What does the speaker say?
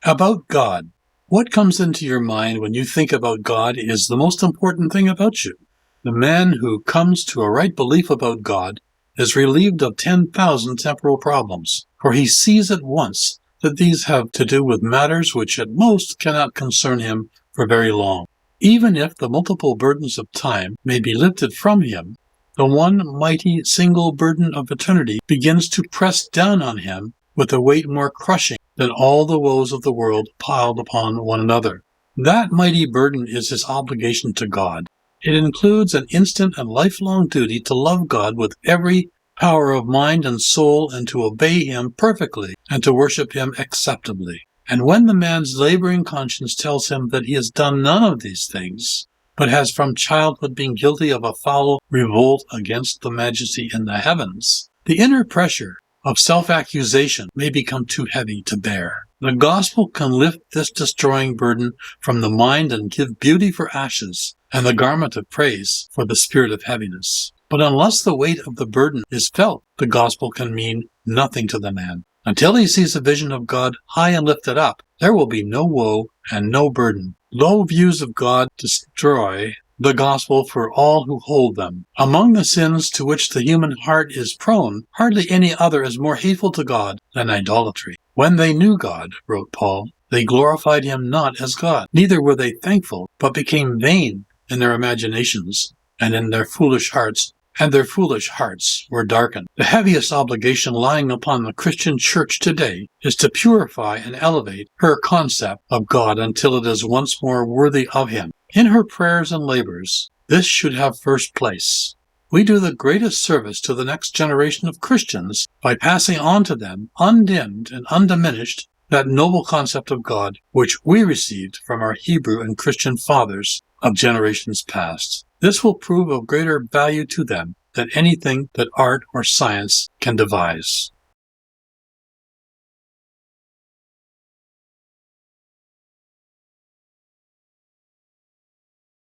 About God. What comes into your mind when you think about God is the most important thing about you. The man who comes to a right belief about God is relieved of 10,000 temporal problems, for he sees at once that these have to do with matters which at most cannot concern him for very long. Even if the multiple burdens of time may be lifted from him, the one mighty single burden of eternity begins to press down on him with a weight more crushing than all the woes of the world piled upon one another. That mighty burden is his obligation to God. It includes an instant and lifelong duty to love God with every power of mind and soul and to obey him perfectly and to worship him acceptably. And when the man's laboring conscience tells him that he has done none of these things, but has from childhood been guilty of a foul revolt against the majesty in the heavens, the inner pressure of self-accusation may become too heavy to bear. The gospel can lift this destroying burden from the mind and give beauty for ashes and the garment of praise for the spirit of heaviness. But unless the weight of the burden is felt, the gospel can mean nothing to the man. Until he sees a vision of God high and lifted up, there will be no woe and no burden. Low views of God destroy the gospel for all who hold them. Among the sins to which the human heart is prone, hardly any other is more hateful to God than idolatry. When they knew God, wrote Paul, they glorified him not as God. Neither were they thankful, but became vain in their imaginations, and in their foolish hearts were darkened. The heaviest obligation lying upon the Christian church today is to purify and elevate her concept of God until it is once more worthy of him. In her prayers and labors, this should have first place. We do the greatest service to the next generation of Christians by passing on to them, undimmed and undiminished, that noble concept of God which we received from our Hebrew and Christian fathers of generations past. This will prove of greater value to them than anything that art or science can devise.